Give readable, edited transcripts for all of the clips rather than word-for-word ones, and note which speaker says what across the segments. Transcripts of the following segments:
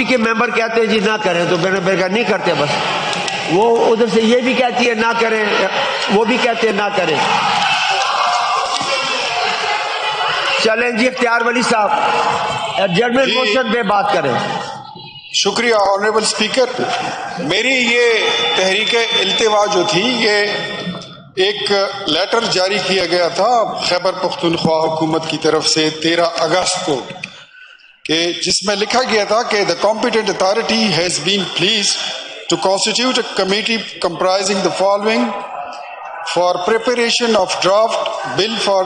Speaker 1: کے ممبر کہتے ہیں جی نہ کریں تو میں نے کہا نہیں کرتے، بس وہ ادھر سے یہ بھی کہتی ہے نہ کریں، وہ بھی کہتے ہیں نہ کریں۔ چلیں جی اختیار ولی صاحب ایڈجسٹمنٹ موشن پہ بات کریں۔
Speaker 2: شکریہ آنریبل اسپیکر، میری یہ تحریک التوا جو تھی یہ ایک لیٹر جاری کیا گیا تھا خیبر پختونخوا حکومت کی طرف سے 13 اگست کو، کہ جس میں لکھا گیا تھا کہ the competent authority has been pleased to constitute a committee comprising the following for preparation of draft bill for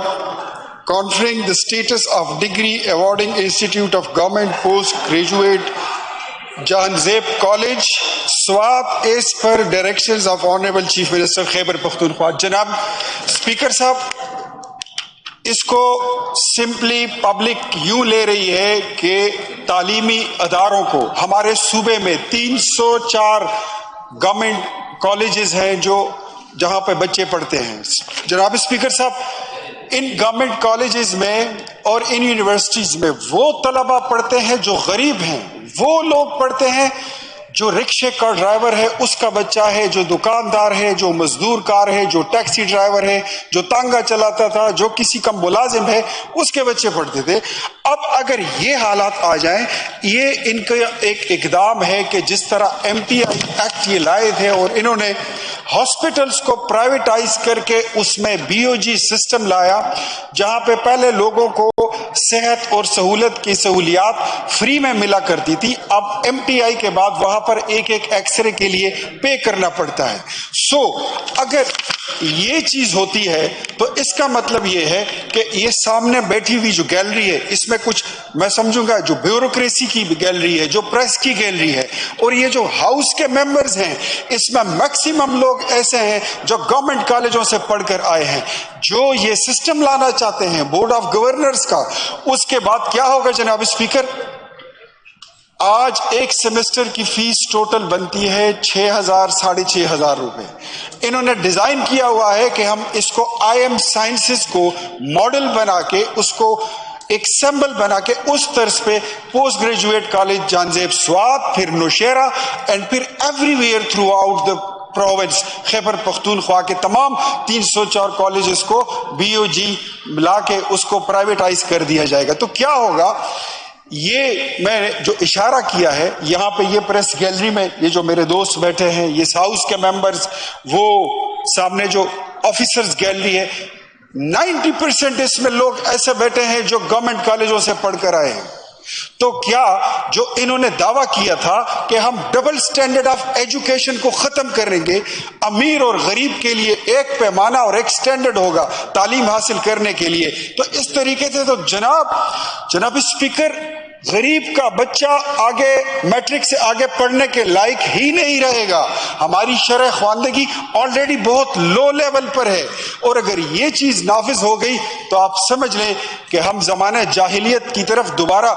Speaker 2: conferring the status of degree awarding Institute of Government Postgraduate Jahanzeb college Swat as per directions of Honorable Chief Minister Khyber Pakhtunkhwa. جناب speaker صاحب، اس کو simply public یوں لے رہی ہے کہ تعلیمی اداروں کو ہمارے صوبے میں 304 گورنمنٹ کالجز ہیں جہاں پہ بچے پڑھتے ہیں۔ جناب اسپیکر صاحب، ان گورنمنٹ کالجز میں اور ان یونیورسٹیز میں وہ طلبہ پڑھتے ہیں جو غریب ہیں، وہ لوگ پڑھتے ہیں جو رکشے کا ڈرائیور ہے اس کا بچہ ہے، جو دکاندار ہے، جو مزدور کار ہے، جو ٹیکسی ڈرائیور ہے، جو تانگا چلاتا تھا، جو کسی کا ملازم ہے، اس کے بچے پڑھتے تھے۔ اب اگر یہ حالات آ جائیں، یہ ان کا ایک اقدام ہے کہ جس طرح MPI ایکٹ یہ لائے تھے اور انہوں نے ہاسپٹلس کو پرائیویٹائز کر کے اس میں BOG سسٹم لایا، جہاں پہ پہلے لوگوں کو صحت اور سہولت کی سہولیات فری میں ملا کرتی تھی، اب MPI کے بعد وہاں پر ایک ایکس رے کے لیے پے کرنا پڑتا ہے۔ اگر یہ چیز ہوتی ہے تو اس کا مطلب یہ ہے کہ یہ سامنے بیٹھی ہوئی جو گیلری ہے، اس میں کچھ میں سمجھوں گا جو بیوروکریسی کی گیلری ہے، جو پریس کی گیلری ہے، اور یہ جو ہاؤس کے ممبرز ہیں، اس میں میکسیمم لوگ ایسے ہیں جو گورنمنٹ کالجوں سے پڑھ کر آئے ہیں۔ جو یہ سسٹم لانا چاہتے ہیں بورڈ آف گورنرز کا، اس کے بعد کیا ہوگا جناب اسپیکر؟ آج ایک سیمسٹر کی فیس ٹوٹل بنتی ہے 6,000 ساڑھے 6,000 روپے۔ انہوں نے ڈیزائن کیا ہوا ہے کہ ہم اس کو IM سائنسز کو ماڈل بنا کے، اس کو ایک سمبل بنا کے اس طرز پہ post graduate college Jahanzeb Swat, پھر نوشیرہ، اینڈ پھر everywhere throughout the province Khyber Pakhtunkhwa کے تمام 304 کالجز کو BOG لا کے اس کو پرائیویٹائز کر دیا جائے گا۔ تو کیا ہوگا؟ یہ میں نے جو اشارہ کیا ہے یہاں پہ، یہ پریس گیلری میں یہ جو میرے دوست بیٹھے ہیں، یہ ہاؤس کے ممبرز، وہ سامنے جو آفیسرز گیلری ہے، 90% اس میں لوگ ایسے بیٹھے ہیں جو گورنمنٹ کالجوں سے پڑھ کر آئے ہیں۔ تو کیا جو انہوں نے دعویٰ کیا تھا کہ ہم ڈبل سٹینڈرڈ آف ایجوکیشن کو ختم کریں گے، امیر اور غریب کے لیے ایک پیمانہ اور ایک سٹینڈرڈ ہوگا تعلیم حاصل کرنے کے لیے، تو اس طریقے سے تو جناب اسپیکر، غریب کا بچہ آگے میٹرک سے آگے پڑھنے کے لائق ہی نہیں رہے گا۔ ہماری شرح خواندگی آلریڈی بہت لو لیول پر ہے، اور اگر یہ چیز نافذ ہو گئی تو آپ سمجھ لیں کہ ہم زمانہ جاہلیت کی طرف دوبارہ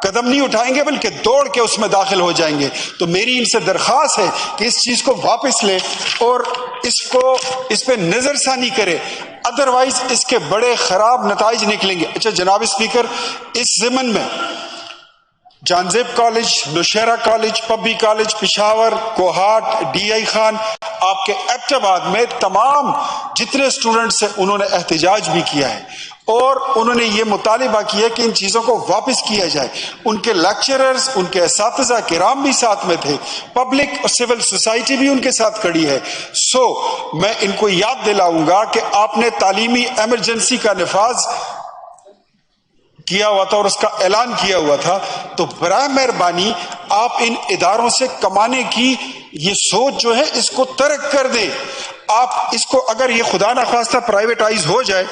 Speaker 2: قدم نہیں اٹھائیں گے بلکہ دوڑ کے اس میں داخل ہو جائیں گے۔ تو میری ان سے درخواست ہے کہ اس چیز کو واپس لیں اور اس پہ نظر ثانی کرے، ادروائز اس کے بڑے خراب نتائج نکلیں گے۔ اچھا جناب اسپیکر، اس ضمن میں Jahanzeb college, Nowshera college, Pabbi college, Peshawar, Kohat, DI Khan, آپ کے ایبٹ آباد میں تمام جتنے اسٹوڈنٹس ہیں انہوں نے احتجاج بھی کیا ہے، اور انہوں نے یہ مطالبہ کیا کہ ان چیزوں کو واپس کیا جائے۔ ان کے لیکچررز، ان کے اساتذہ کرام بھی ساتھ میں تھے، پبلک اور سول سوسائٹی بھی ان کے ساتھ کھڑی ہے۔ میں ان کو یاد دلاؤں گا کہ آپ نے تعلیمی ایمرجنسی کا نفاذ کیا ہوا تھا اور اس کا اعلان کیا ہوا تھا، تو برائے مہربانی آپ ان اداروں سے کمانے کی یہ سوچ جو ہے اس کو ترک کر دیں۔ آپ اس کو اگر یہ خدا نخواستہ پرائیویٹائز ہو جائے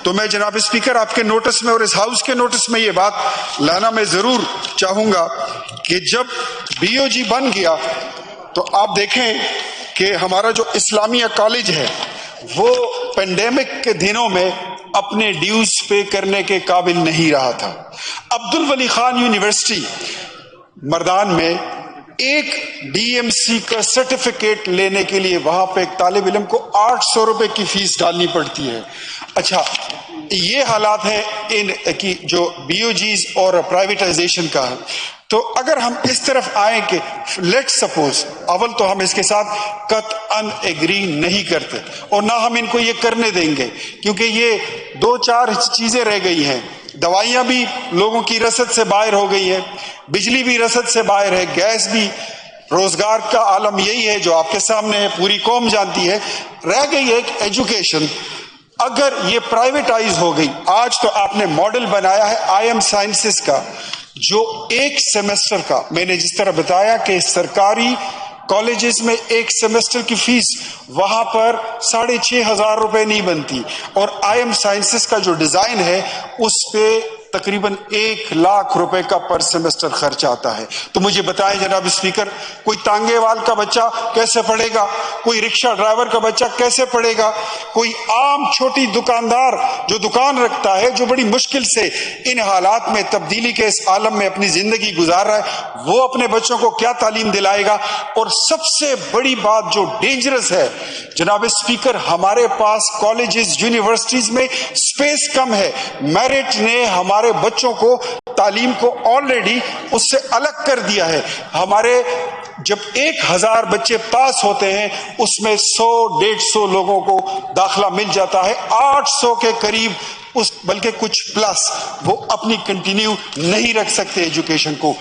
Speaker 2: تو میں جناب اسپیکر آپ کے نوٹس میں اور اس ہاؤس کے نوٹس میں یہ بات لانا میں ضرور چاہوں گا کہ جب BOG بن گیا تو آپ دیکھیں کہ ہمارا جو اسلامیہ کالج ہے وہ پینڈیمک کے دنوں میں اپنے ڈیوز پے کرنے کے قابل نہیں رہا تھا۔ عبدالولی خان یونیورسٹی مردان میں ایک DMC کا سرٹیفکیٹ لینے کے لیے وہاں پہ ایک طالب علم کو 800 روپے کی فیس ڈالنی پڑتی ہے۔ اچھا، یہ حالات ہیں ان کی جو BOGs اور پرائیویٹائزیشن کا ہے۔ تو اگر ہم اس طرف آئیں کہ لیٹ سپوز، اول تو ہم اس کے ساتھ قطعاً ایگری نہیں کرتے اور نہ ہم ان کو یہ کرنے دیں گے، کیونکہ یہ 2-4 چیزیں رہ گئی ہیں. دوائیاں بھی لوگوں کی رسد سے باہر ہو گئی ہے، بجلی بھی رسد سے باہر ہے، گیس بھی، روزگار کا عالم یہی ہے جو آپ کے سامنے ہے، پوری قوم جانتی ہے. رہ گئی ایک ایجوکیشن. اگر یہ پرائیویٹائز ہو گئی، آج تو آپ نے ماڈل بنایا ہے آئی ایم سائنسز کا، جو ایک سیمسٹر کا، میں نے جس طرح بتایا کہ سرکاری کالجز میں ایک سیمسٹر کی فیس وہاں پر 6,500 روپے نہیں بنتی، اور آئی ایم سائنسز کا جو ڈیزائن ہے اس پہ تقریباً 1,00,000 روپے کا پر سیمسٹر خرچ آتا ہے. تو مجھے بتائیں جناب اسپیکر، کوئی تانگے وال کا بچہ کیسے پڑھے گا؟ کوئی رکشہ ڈرائیور کا بچہ کیسے پڑھے گا؟ کوئی عام چھوٹی دکاندار جو دکان رکھتا ہے، جو بڑی مشکل سے ان حالات میں تبدیلی کے اس عالم میں اپنی زندگی گزار رہا ہے، وہ اپنے بچوں کو کیا تعلیم دلائے گا؟ اور سب سے بڑی بات جو ڈینجرس ہے جناب اسپیکر، ہمارے پاس کالجز یونیورسٹیز میں سپیس کم ہے. میرٹ نے ہمارے بچوں کو تعلیم کو آلریڈی اس سے الگ کر دیا ہے. ہمارے جب 1,000 بچے پاس ہوتے ہیں اس میں 100-150 لوگوں کو داخلہ مل جاتا ہے، 800 کے قریب بلکہ کچھ پلس وہ اپنی کنٹینیو نہیں رکھ سکتے ایجوکیشن کو.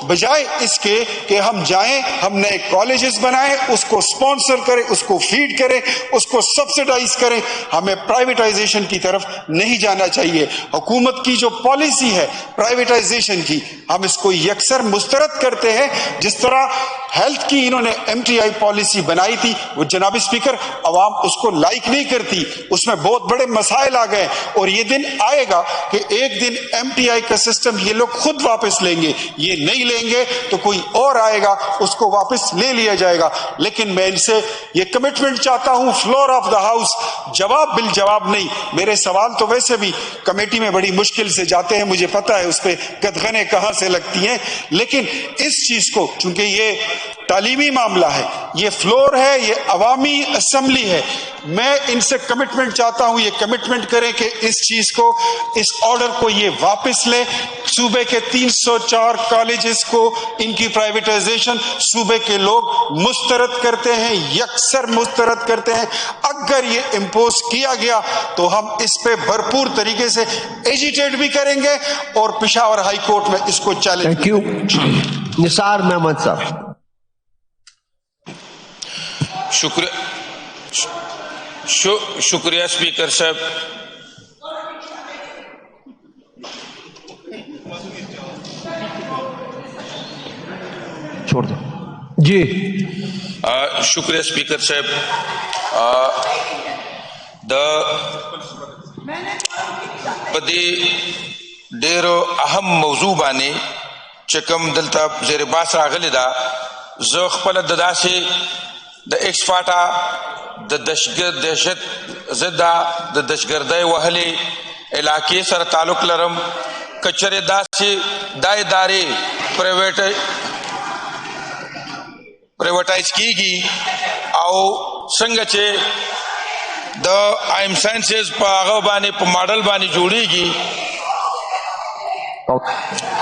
Speaker 2: بجائے اس کے کہ ہم جائیں، ہم نئے کالجز بنائیں، اس کو سپانسر کریں، اس کو فیڈ کریں، اس کو سبسڈائز کریں. ہمیں پرائیویٹائزیشن کی طرف نہیں جانا چاہیے. حکومت کی جو پالیسی ہے پرائیویٹائزیشن کی، ہم اس کو یکسر مسترد کرتے ہیں. جس طرح ہیلتھ کی انہوں نے MTI پالیسی بنائی تھی، وہ جناب اسپیکر عوام اس کو لائک نہیں کرتی، اس میں بہت بڑے مسائل آ گئے، اور یہ دن آئے گا کہ ایک دن MTI کا سسٹم یہ لوگ خود واپس لیں گے. یہ نہیں لیں گے تو کوئی اور آئے گا، اس کو واپس لے لیا جائے گا. لیکن میں ان سے یہ کمٹمنٹ چاہتا ہوں، فلور آف دا ہاؤس، جواب بالجواب نہیں. میرے سوال تو ویسے بھی کمیٹی میں بڑی مشکل سے جاتے ہیں، مجھے پتا ہے اس پہ قدغنیں کہاں سے لگتی ہیں، لیکن اس چیز کو چونکہ یہ تعلیمی معاملہ ہے، یہ فلور ہے، یہ عوامی اسمبلی ہے، میں ان سے کمٹمنٹ چاہتا ہوں، یہ کمٹمنٹ کریں کہ اس چیز کو، اس آرڈر کو یہ واپس لے. صوبے کے 304 کالجز کو ان کی پرائیویٹائزیشن صوبے کے لوگ مسترد کرتے ہیں، یکسر مسترد کرتے ہیں. اگر یہ امپوز کیا گیا تو ہم اس پہ بھرپور طریقے سے ایجیٹیٹ بھی کریں گے اور پشاور ہائی کورٹ میں اس کو challenge.
Speaker 1: Thank you. Nisar Muhammad صاحب.
Speaker 3: شکریہ اسپیکر صاحب.
Speaker 1: چھوڑ دو جی.
Speaker 3: شکریہ اسپیکر صاحب. پدی ډیرو اهم موضوع باندې چې کوم دلته زیر باس راغلی دا، زه خپله د داسې د ایکس فاټا د دهشت ضده د دهشتګردۍ وهلې علاقې سره تعلق لرم. که چېرې داسې دا ادارې پرایویټایز کیږي او څنګه چې د آئی ایم ساینسز په هغه باندې په ماډل باندې جوړیږي،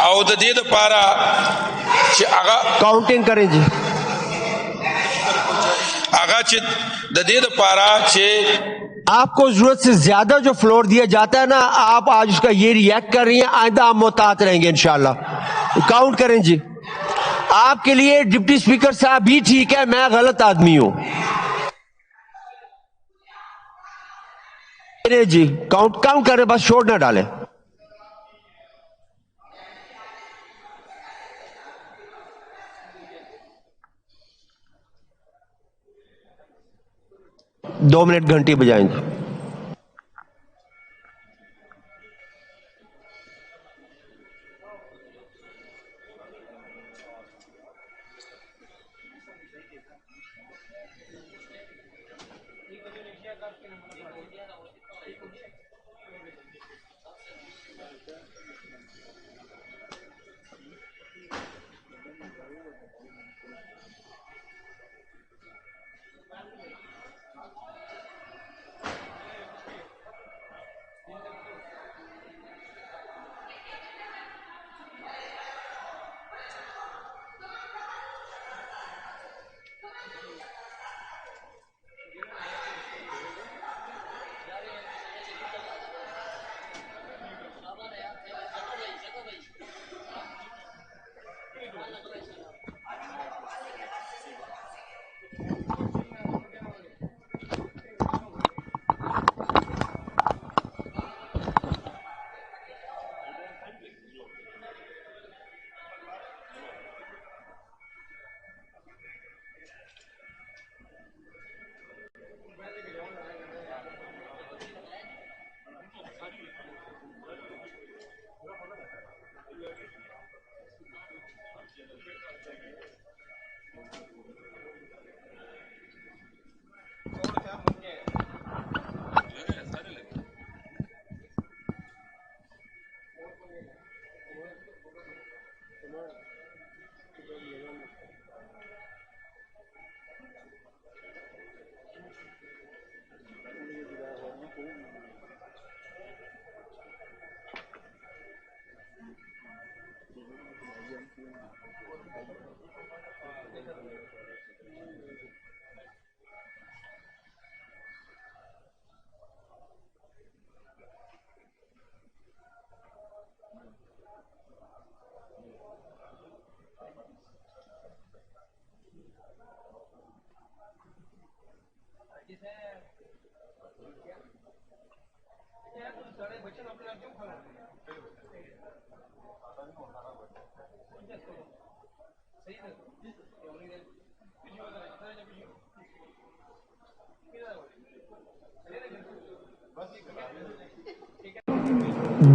Speaker 3: او د دې دپاره چې هغه
Speaker 1: کاؤنٹنگ کریں جی.
Speaker 3: هغه چې د دې دپاره چې
Speaker 1: آپ کو ضرورت سے زیادہ جو فلور دیا جاتا ہے نا، آپ آج اس کا یہ ریئیکٹ کر رہی ہیں، آئندہ آپ محتاط رہیں گے انشاءاللہ. کاؤنٹ کریں جی. آپ کے لیے ڈپٹی اسپیکر صاحب بھی ٹھیک ہے، میں غلط آدمی ہوں. جی کاؤنٹ کریں، بس شور نہ ڈالیں. دو منٹ گھنٹی بجائیں گے.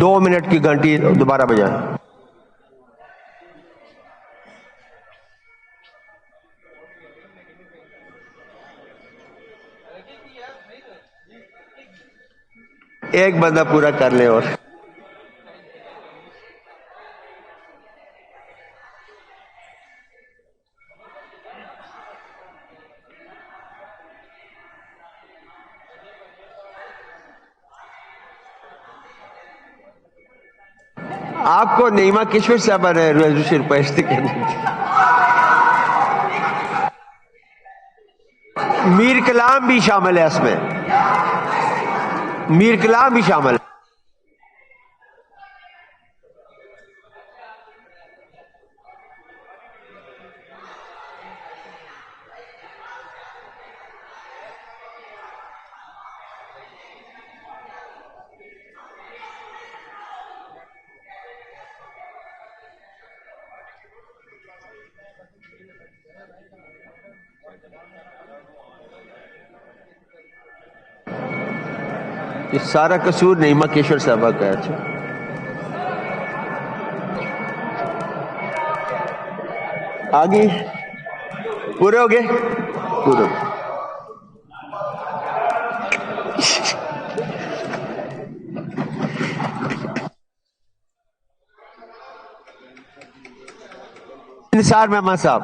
Speaker 1: دو منٹ کی گھنٹی دوبارہ بجائیں. ایک بندہ پورا کر لے. اور آپ کو نعیمہ کشور صاحبہ نے ریکویسٹ کرنی تھی. میر کلام بھی شامل ہے اس میں. میر کلام بھی شامل ہے. یہ سارا قصور نعیمہ کشور صاحبہ کا ہے. آگے پورے ہو گئے. پورے نثار مہمان صاحب.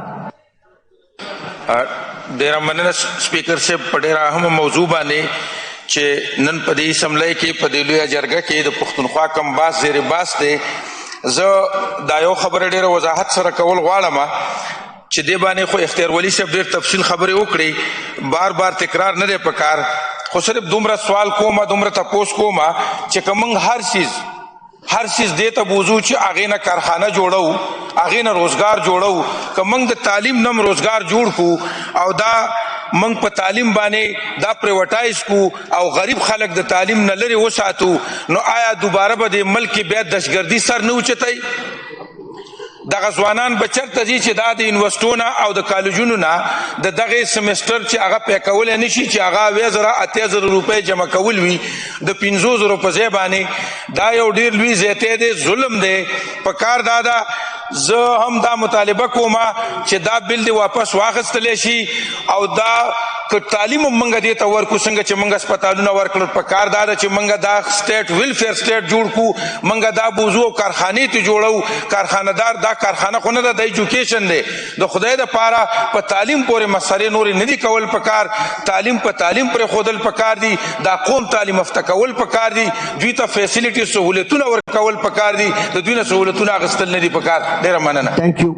Speaker 3: ډیره مننه سپیکر صاحب په ډیره اهمه موضوع باندې چې نن په دې اسمبلی کې په دې لویه جرګه کې د پښتونخوا کم باس زیر باس دی. زه دا یو خبره ډیره وضاحت سره کول غواړم چې دې باندې خو اختیار ولی صاحب ډیر تفصیل خبرې وکړي، بار بار تکرار نه دی پکار، خو صرف دومره سوال کوم دومره تپوس کوم چې که موږ هر چیز دې ته بوزو چې هغې نه کارخانه جوړو، هغې نه روزګار جوړو، که موږ د تعلیم نه روزګار جوړ کړو او دا موږ په تعلیم باندې دا پریوټایز کو او غریب خلک د تعلیم نه لرې وساتو، نو آیا دوباره به د ملک کې بیا دهشتګردي سر نه اوچتوي؟ دغه ځوانان به چېرته ځي چې دا د یونیورسټو نه او د کالجونو نه د دغې سمسټر چې هغه پی کولی نه شي چې هغه 8000 روپۍ جمع کول وي د 500 په ځای باندې، دا یو ډېر لوی زیاتی دی، ظلم دی. پکار دا ده زه هم دا مطالبه کوم چې دا بل دی واپس واخیستلی شي او دا که تعلیم هم موږ دې ته ورکړو څنګه چې موږ هسپتالونه ورکړل، پکار دا ده چې موږ دا سټیټ ویلفیر سټیټ جوړ کړو، موږ دا بوزو او کارخانې ته جوړو. کارخانهدار دا کارخانه خو نه ده، د ایجوکیشن دی، د خدای دپاره په تعلیم پورې مسلې نورې نه دي کول پکار، تعلیم په تعلیم پرېښودل پکار دي، دا قوم تعلیم یافته کول پکار دي، دوی ته فیسیلیټي سهولتونه ورکول پکار دي، د دوی نه سهولتونه اخیستل نه دي پکار. ډېره مننه.
Speaker 1: Thank you.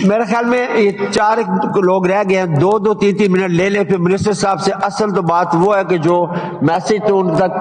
Speaker 1: میرے خیال میں یہ 4 لوگ رہ گئے ہیں، 2-3 منٹ لے لیں پھر منسٹر صاحب سے. اصل تو بات وہ ہے کہ جو میسج تو ان تک